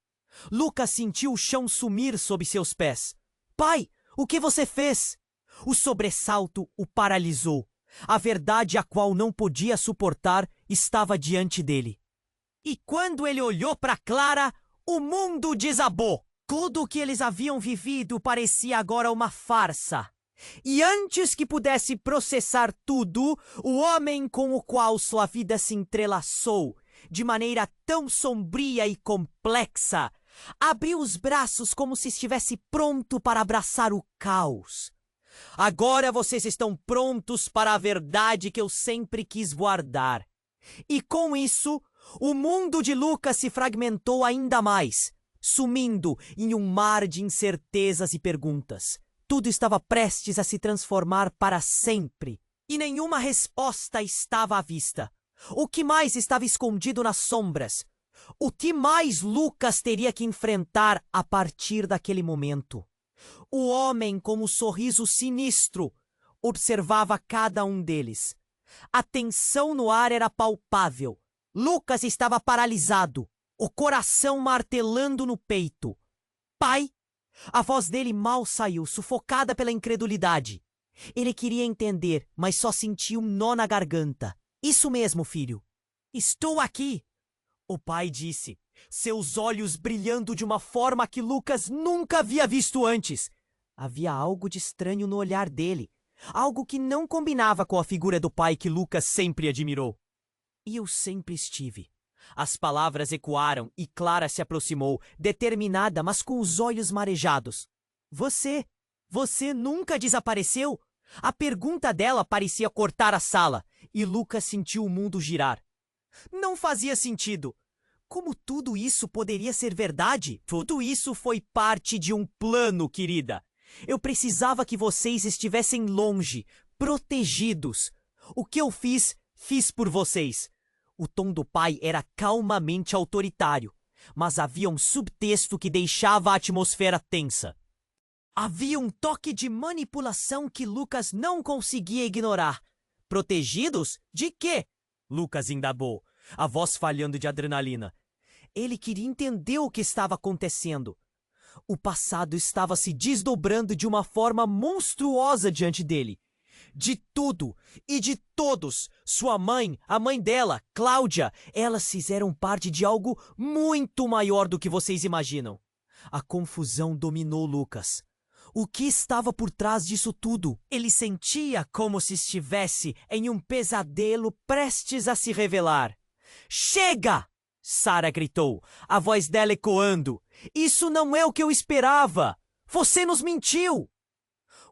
[SPEAKER 1] Lucas sentiu o chão sumir sob seus pés. Pai, o que você fez? O sobressalto o paralisou. A verdade a qual não podia suportar estava diante dele. E quando ele olhou para Clara, o mundo desabou. Tudo o que eles haviam vivido parecia agora uma farsa. E antes que pudesse processar tudo, o homem com o qual sua vida se entrelaçou, de maneira tão sombria e complexa, abriu os braços como se estivesse pronto para abraçar o caos. Agora vocês estão prontos para a verdade que eu sempre quis guardar. E com isso, o mundo de Lucas se fragmentou ainda mais, sumindo em um mar de incertezas e perguntas. Tudo estava prestes a se transformar para sempre, e nenhuma resposta estava à vista. O que mais estava escondido nas sombras? O que mais Lucas teria que enfrentar a partir daquele momento? O homem, com um sorriso sinistro, observava cada um deles. A tensão no ar era palpável. Lucas estava paralisado, o coração martelando no peito. Pai? A voz dele mal saiu, sufocada pela incredulidade. Ele queria entender, mas só sentia um nó na garganta. Isso mesmo, filho. Estou aqui, o pai disse, seus olhos brilhando de uma forma que Lucas nunca havia visto antes. Havia algo de estranho no olhar dele, algo que não combinava com a figura do pai que Lucas sempre admirou. E eu sempre estive. As palavras ecoaram e Clara se aproximou, determinada, mas com os olhos marejados. Você nunca desapareceu? A pergunta dela parecia cortar a sala, e Lucas sentiu o mundo girar. Não fazia sentido. Como tudo isso poderia ser verdade? Tudo isso foi parte de um plano, querida. Eu precisava que vocês estivessem longe, protegidos. O que eu fiz por vocês. O tom do pai era calmamente autoritário, mas havia um subtexto que deixava a atmosfera tensa. Havia um toque de manipulação que Lucas não conseguia ignorar. Protegidos? De quê? Lucas indagou, a voz falhando de adrenalina. Ele queria entender o que estava acontecendo. O passado estava se desdobrando de uma forma monstruosa diante dele. De tudo e de todos, sua mãe, a mãe dela, Cláudia, elas fizeram parte de algo muito maior do que vocês imaginam. A confusão dominou Lucas. O que estava por trás disso tudo? Ele sentia como se estivesse em um pesadelo prestes a se revelar. Chega! Sarah gritou, a voz dela ecoando. Isso não é o que eu esperava! Você nos mentiu!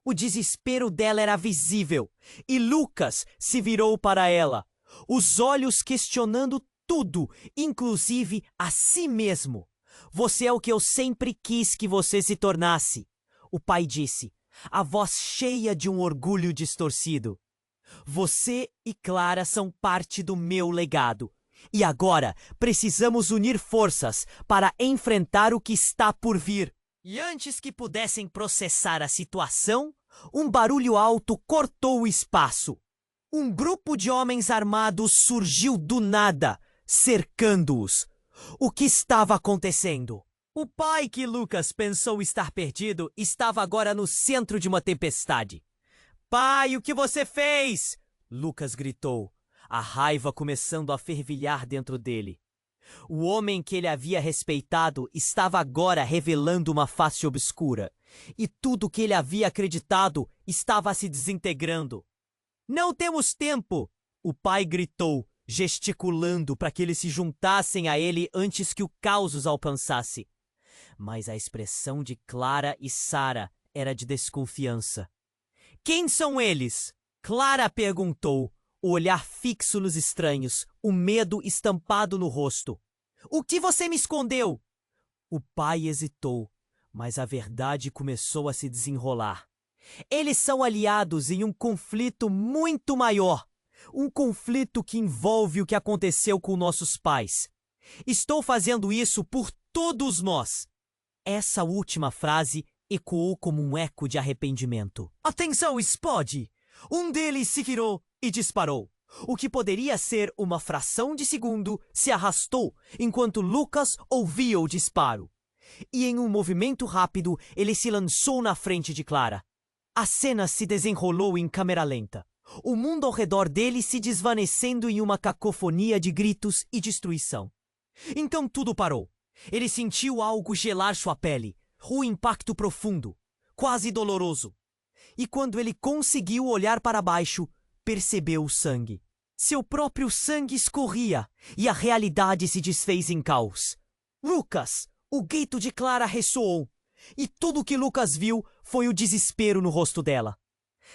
[SPEAKER 1] O desespero dela era visível, e Lucas se virou para ela, os olhos questionando tudo, inclusive a si mesmo. Você é o que eu sempre quis que você se tornasse, o pai disse, a voz cheia de um orgulho distorcido. Você e Clara são parte do meu legado, e agora precisamos unir forças para enfrentar o que está por vir. E antes que pudessem processar a situação, um barulho alto cortou o espaço. Um grupo de homens armados surgiu do nada, cercando-os. O que estava acontecendo? O pai que Lucas pensou estar perdido estava agora no centro de uma tempestade. Pai, o que você fez? Lucas gritou, a raiva começando a fervilhar dentro dele. O homem que ele havia respeitado estava agora revelando uma face obscura, e tudo que ele havia acreditado estava se desintegrando. Não temos tempo! O pai gritou, gesticulando para que eles se juntassem a ele antes que o caos os alcançasse. Mas a expressão de Clara e Sarah era de desconfiança. Quem são eles? Clara perguntou, o olhar fixo nos estranhos, o medo estampado no rosto. O que você me escondeu? O pai hesitou, mas a verdade começou a se desenrolar. Eles são aliados em um conflito muito maior. Um conflito que envolve o que aconteceu com nossos pais. Estou fazendo isso por todos nós. Essa última frase ecoou como um eco de arrependimento. Atenção, explode! Um deles se virou e disparou. O que poderia ser uma fração de segundo se arrastou enquanto Lucas ouvia o disparo. E em um movimento rápido, ele se lançou na frente de Clara. A cena se desenrolou em câmera lenta. O mundo ao redor dele se desvanecendo em uma cacofonia de gritos e destruição. Então tudo parou. Ele sentiu algo gelar sua pele, um impacto profundo, quase doloroso. E quando ele conseguiu olhar para baixo, percebeu o sangue. Seu próprio sangue escorria e a realidade se desfez em caos. Lucas! O grito de Clara ressoou. E tudo o que Lucas viu foi o desespero no rosto dela.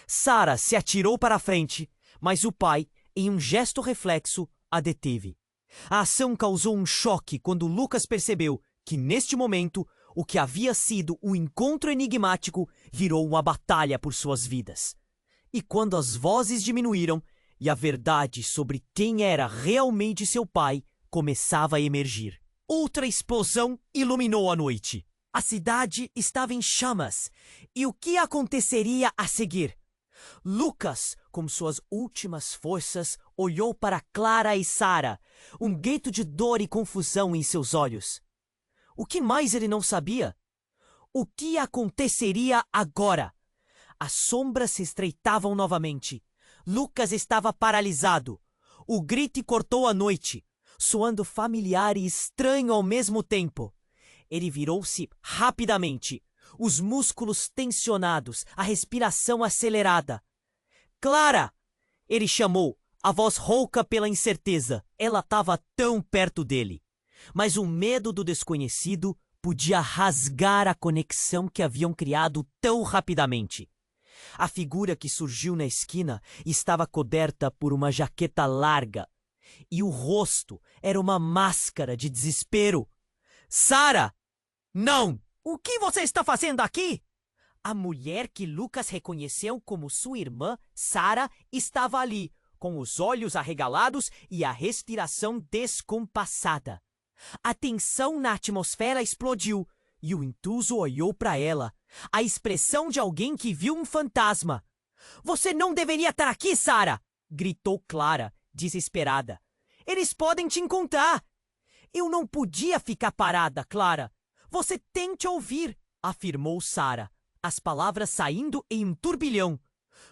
[SPEAKER 1] Sarah se atirou para a frente, mas o pai, em um gesto reflexo, a deteve. A ação causou um choque quando Lucas percebeu que, neste momento, o que havia sido um encontro enigmático virou uma batalha por suas vidas. E quando as vozes diminuíram e a verdade sobre quem era realmente seu pai começava a emergir. Outra explosão iluminou a noite. A cidade estava em chamas. E o que aconteceria a seguir? Lucas, com suas últimas forças, olhou para Clara e Sarah, um grito de dor e confusão em seus olhos. O que mais ele não sabia? O que aconteceria agora? As sombras se estreitavam novamente. Lucas estava paralisado. O grito cortou a noite, soando familiar e estranho ao mesmo tempo. Ele virou-se rapidamente, os músculos tensionados, a respiração acelerada. Clara! Ele chamou, a voz rouca pela incerteza. Ela estava tão perto dele. Mas o medo do desconhecido podia rasgar a conexão que haviam criado tão rapidamente. A figura que surgiu na esquina estava coberta por uma jaqueta larga. E o rosto era uma máscara de desespero. Sarah! Não! O que você está fazendo aqui? A mulher que Lucas reconheceu como sua irmã, Sarah, estava ali, com os olhos arregalados e a respiração descompassada. A tensão na atmosfera explodiu e o intruso olhou para ela, a expressão de alguém que viu um fantasma. Você não deveria estar aqui, Sarah! Gritou Clara, desesperada. Eles podem te encontrar! Eu não podia ficar parada, Clara. Você tem que ouvir, afirmou Sarah, as palavras saindo em um turbilhão.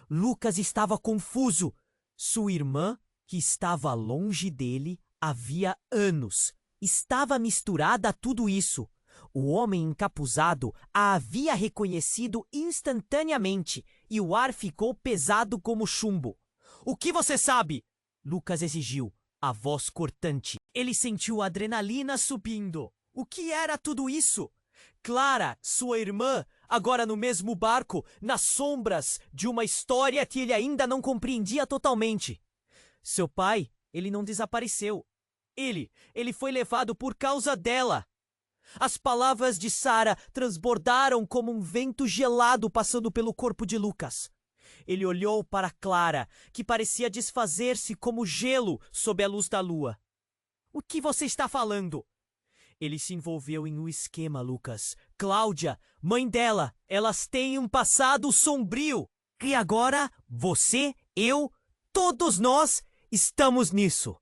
[SPEAKER 1] Lucas estava confuso. Sua irmã, que estava longe dele havia anos, estava misturada a tudo isso. O homem encapuzado a havia reconhecido instantaneamente e o ar ficou pesado como chumbo. O que você sabe? Lucas exigiu, a voz cortante. Ele sentiu a adrenalina subindo. O que era tudo isso? Clara, sua irmã, agora no mesmo barco, nas sombras de uma história que ele ainda não compreendia totalmente. Seu pai, ele não desapareceu. Ele foi levado por causa dela. As palavras de Sarah transbordaram como um vento gelado passando pelo corpo de Lucas. Ele olhou para Clara, que parecia desfazer-se como gelo sob a luz da lua. O que você está falando? Ele se envolveu em um esquema, Lucas. Cláudia, mãe dela, elas têm um passado sombrio. E agora, você, eu, todos nós estamos nisso.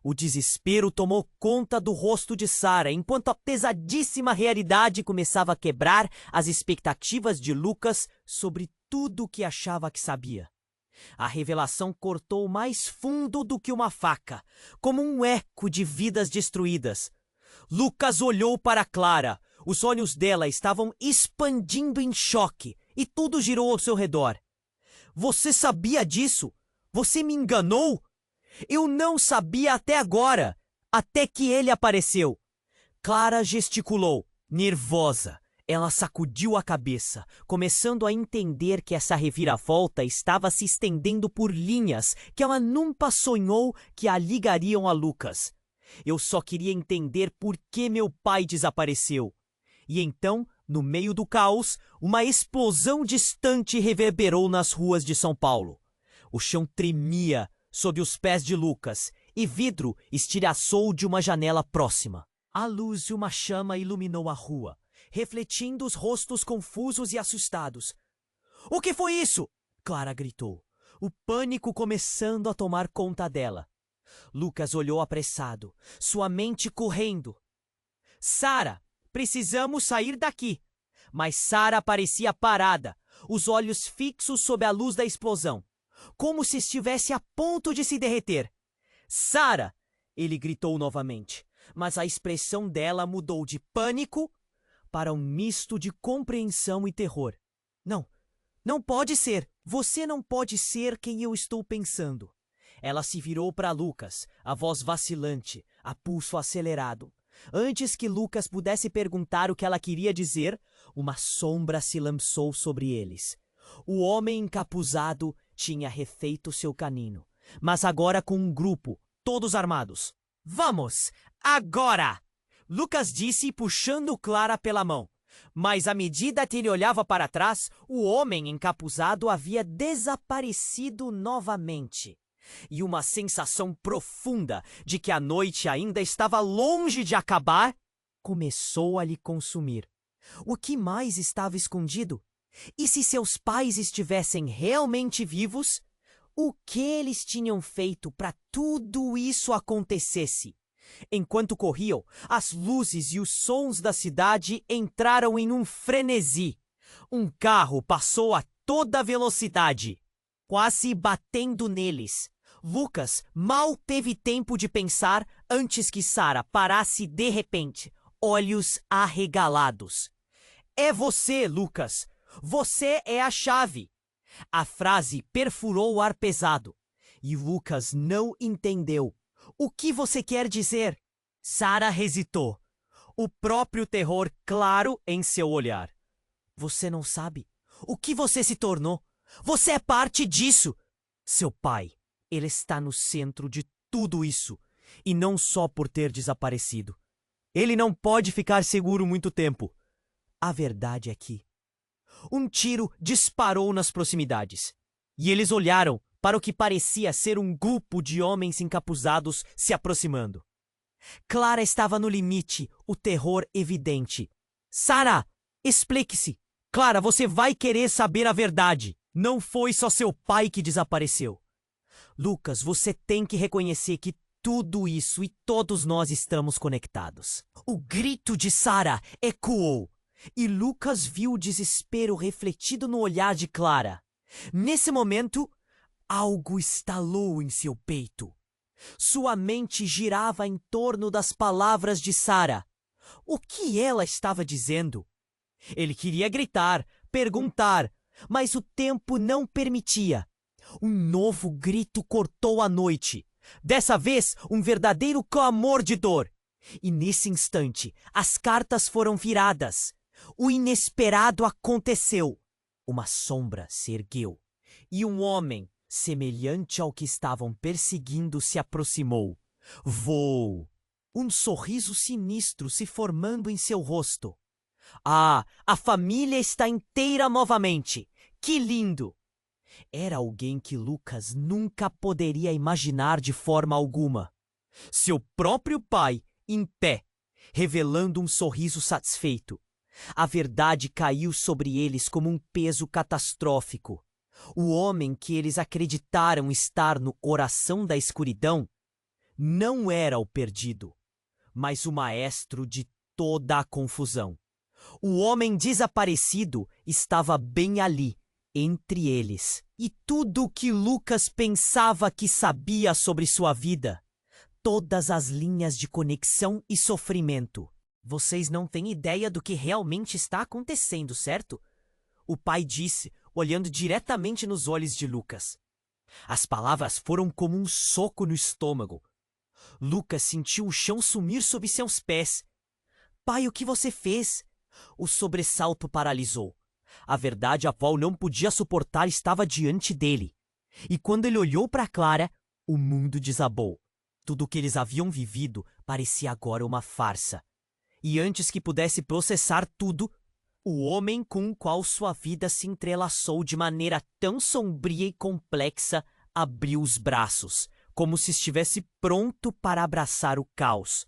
[SPEAKER 1] O desespero tomou conta do rosto de Sarah, enquanto a pesadíssima realidade começava a quebrar as expectativas de Lucas sobre tudo o que achava que sabia. A revelação cortou mais fundo do que uma faca, como um eco de vidas destruídas. Lucas olhou para Clara. Os olhos dela estavam expandindo em choque e tudo girou ao seu redor. Você sabia disso? Você me enganou? Eu não sabia até agora, até que ele apareceu. Clara gesticulou, nervosa. Ela sacudiu a cabeça, começando a entender que essa reviravolta estava se estendendo por linhas que ela nunca sonhou que a ligariam a Lucas. Eu só queria entender por que meu pai desapareceu. E então, no meio do caos, uma explosão distante reverberou nas ruas de São Paulo. O chão tremia sob os pés de Lucas e vidro estilhaçou de uma janela próxima. A luz de uma chama iluminou a rua, refletindo os rostos confusos e assustados. — O que foi isso? Clara gritou. o pânico começando a tomar conta dela. Lucas olhou apressado, sua mente correndo. Sara, precisamos sair daqui. Mas Sara parecia parada, os olhos fixos sob a luz da explosão, como se estivesse a ponto de se derreter. Sara! Ele gritou novamente, mas a expressão dela mudou de pânico para um misto de compreensão e terror. Não, não pode ser. Você não pode ser quem eu estou pensando. Ela se virou para Lucas, a voz vacilante, a pulso acelerado. Antes que Lucas pudesse perguntar o que ela queria dizer, uma sombra se lançou sobre eles. O homem encapuzado tinha refeito seu canino, mas agora com um grupo, todos armados. Vamos, agora! Lucas disse, puxando Clara pela mão. Mas à medida que ele olhava para trás, o homem encapuzado havia desaparecido novamente. E uma sensação profunda de que a noite ainda estava longe de acabar começou a lhe consumir. O que mais estava escondido? E se seus pais estivessem realmente vivos, o que eles tinham feito para tudo isso acontecesse? Enquanto corriam, as luzes e os sons da cidade entraram em um frenesi. Um carro passou a toda velocidade, quase batendo neles. Lucas mal teve tempo de pensar antes que Sara parasse de repente, olhos arregalados. É você, Lucas! Você é a chave! A frase perfurou o ar pesado, e Lucas não entendeu. O que você quer dizer? Sara hesitou, o próprio terror claro em seu olhar. Você não sabe o que você se tornou. Você é parte disso. Seu pai, ele está no centro de tudo isso, e não só por ter desaparecido. Ele não pode ficar seguro muito tempo. A verdade é que um tiro disparou nas proximidades, e eles olharam para o que parecia ser um grupo de homens encapuzados se aproximando. Clara estava no limite, o terror evidente. Sara, explique-se. Clara, você vai querer saber a verdade. Não foi só seu pai que desapareceu. Lucas, você tem que reconhecer que tudo isso e todos nós estamos conectados. O grito de Sara ecoou, e Lucas viu o desespero refletido no olhar de Clara. Nesse momento, algo estalou em seu peito. Sua mente girava em torno das palavras de Sara. O que ela estava dizendo? Ele queria gritar, perguntar, mas o tempo não permitia. Um novo grito cortou a noite. Dessa vez, um verdadeiro clamor de dor. E nesse instante, as cartas foram viradas. O inesperado aconteceu. Uma sombra se ergueu, e um homem, semelhante ao que estavam perseguindo, se aproximou. Voou. Um sorriso sinistro se formando em seu rosto. Ah, a família está inteira novamente. Que lindo! Era alguém que Lucas nunca poderia imaginar de forma alguma. Seu próprio pai, em pé, revelando um sorriso satisfeito. A verdade caiu sobre eles como um peso catastrófico. O homem que eles acreditaram estar no coração da escuridão não era o perdido, mas o maestro de toda a confusão. O homem desaparecido estava bem ali, entre eles. E tudo o que Lucas pensava que sabia sobre sua vida, todas as linhas de conexão e sofrimento. Vocês não têm ideia do que realmente está acontecendo, certo? O pai disse, olhando diretamente nos olhos de Lucas. As palavras foram como um soco no estômago. Lucas sentiu o chão sumir sob seus pés. Pai, o que você fez? O sobressalto paralisou. A verdade a qual não podia suportar estava diante dele. E quando ele olhou para Clara, o mundo desabou. Tudo o que eles haviam vivido parecia agora uma farsa. E antes que pudesse processar tudo, o homem com o qual sua vida se entrelaçou de maneira tão sombria e complexa abriu os braços, como se estivesse pronto para abraçar o caos.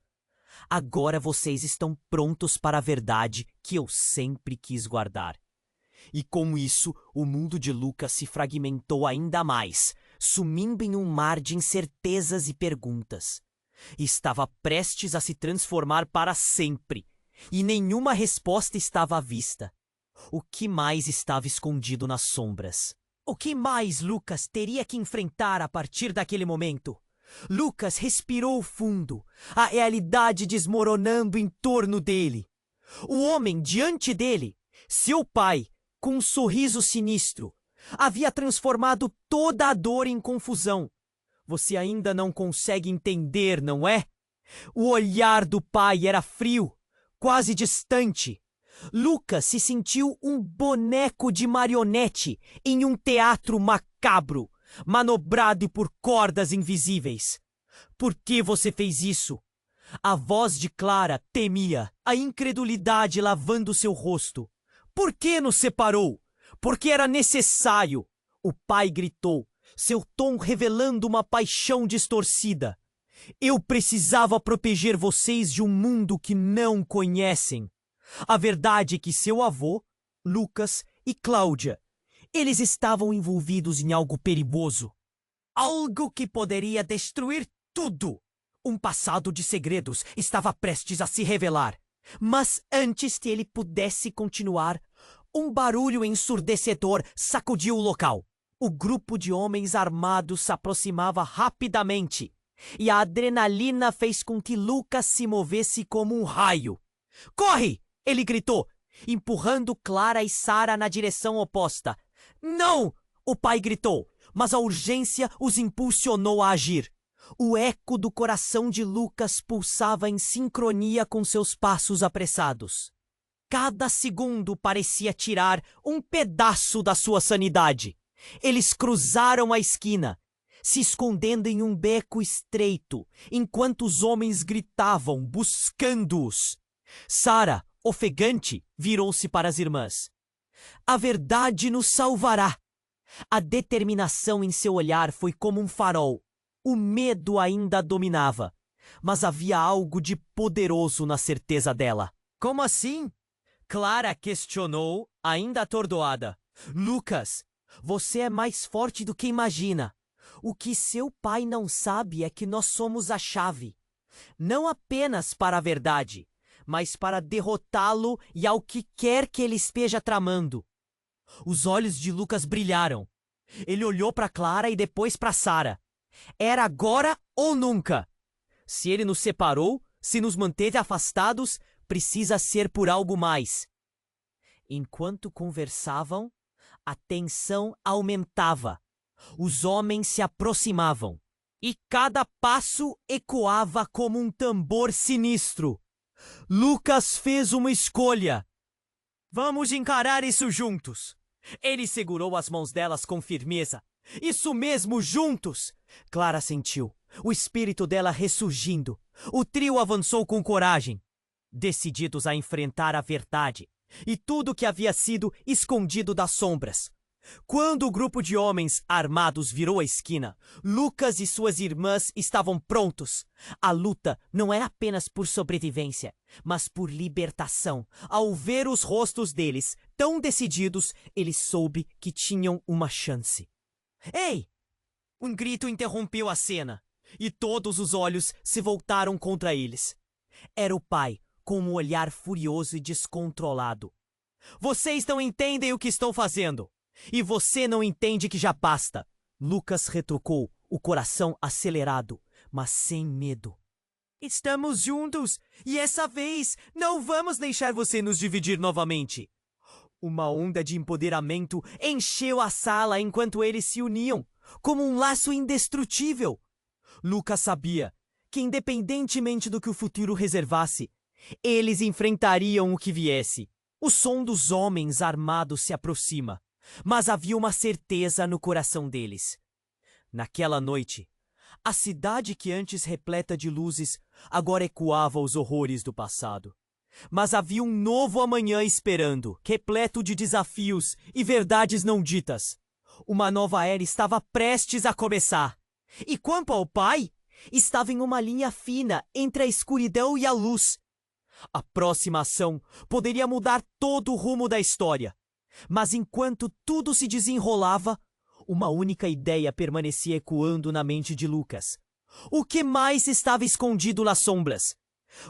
[SPEAKER 1] Agora vocês estão prontos para a verdade que eu sempre quis guardar. E com isso, o mundo de Lucas se fragmentou ainda mais, sumindo em um mar de incertezas e perguntas. Estava prestes a se transformar para sempre, e nenhuma resposta estava à vista. O que mais estava escondido nas sombras? O que mais Lucas teria que enfrentar a partir daquele momento? Lucas respirou fundo, a realidade desmoronando em torno dele. O homem diante dele, seu pai, com um sorriso sinistro, havia transformado toda a dor em confusão. Você ainda não consegue entender, não é? O olhar do pai era frio, quase distante. Lucas se sentiu um boneco de marionete em um teatro macabro, manobrado por cordas invisíveis. Por que você fez isso? A voz de Clara temia, a incredulidade lavando seu rosto. Por que nos separou? Porque era necessário. O pai gritou, seu tom revelando uma paixão distorcida. Eu precisava proteger vocês de um mundo que não conhecem. A verdade é que seu avô, Lucas e Cláudia, eles estavam envolvidos em algo perigoso. Algo que poderia destruir tudo. Um passado de segredos estava prestes a se revelar. Mas antes que ele pudesse continuar, um barulho ensurdecedor sacudiu o local. O grupo de homens armados se aproximava rapidamente, e a adrenalina fez com que Lucas se movesse como um raio. Corre! Ele gritou, empurrando Clara e Sara na direção oposta. Não! O pai gritou, mas a urgência os impulsionou a agir. O eco do coração de Lucas pulsava em sincronia com seus passos apressados. Cada segundo parecia tirar um pedaço da sua sanidade. Eles cruzaram a esquina, se escondendo em um beco estreito, enquanto os homens gritavam, buscando-os. Sara, ofegante, virou-se para as irmãs. A verdade nos salvará. A determinação em seu olhar foi como um farol. O medo ainda a dominava, mas havia algo de poderoso na certeza dela. Como assim? Clara questionou, ainda atordoada. Lucas, você é mais forte do que imagina. O que seu pai não sabe é que nós somos a chave. Não apenas para a verdade, mas para derrotá-lo e ao que quer que ele esteja tramando. Os olhos de Lucas brilharam. Ele olhou para Clara e depois para Sara. Era agora ou nunca. Se ele nos separou, se nos manteve afastados, precisa ser por algo mais. Enquanto conversavam, a tensão aumentava. Os homens se aproximavam, e cada passo ecoava como um tambor sinistro. Lucas fez uma escolha. Vamos encarar isso juntos. Ele segurou as mãos delas com firmeza. Isso mesmo, juntos! Clara sentiu, o espírito dela ressurgindo. O trio avançou com coragem, decididos a enfrentar a verdade e tudo que havia sido escondido das sombras. Quando o grupo de homens armados virou a esquina, Lucas e suas irmãs estavam prontos. A luta não era apenas por sobrevivência, mas por libertação. Ao ver os rostos deles, tão decididos, ele soube que tinham uma chance. Ei! Um grito interrompeu a cena, e todos os olhos se voltaram contra eles. Era o pai, com um olhar furioso e descontrolado. Vocês não entendem o que estão fazendo. E você não entende que já basta. Lucas retrucou, o coração acelerado, mas sem medo. Estamos juntos, e essa vez não vamos deixar você nos dividir novamente. Uma onda de empoderamento encheu a sala enquanto eles se uniam, como um laço indestrutível. Lucas sabia que, independentemente do que o futuro reservasse, eles enfrentariam o que viesse. O som dos homens armados se aproxima, mas havia uma certeza no coração deles. Naquela noite, a cidade que antes repleta de luzes agora ecoava os horrores do passado. Mas havia um novo amanhã esperando, repleto de desafios e verdades não ditas. Uma nova era estava prestes a começar. E quanto ao pai, estava em uma linha fina entre a escuridão e a luz. A próxima ação poderia mudar todo o rumo da história. Mas enquanto tudo se desenrolava, uma única ideia permanecia ecoando na mente de Lucas. O que mais estava escondido nas sombras?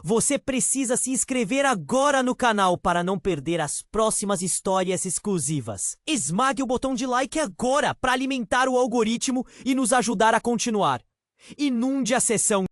[SPEAKER 1] Você precisa se inscrever agora no canal para não perder as próximas histórias exclusivas. Esmague o botão de like agora para alimentar o algoritmo e nos ajudar a continuar. Inunde a seção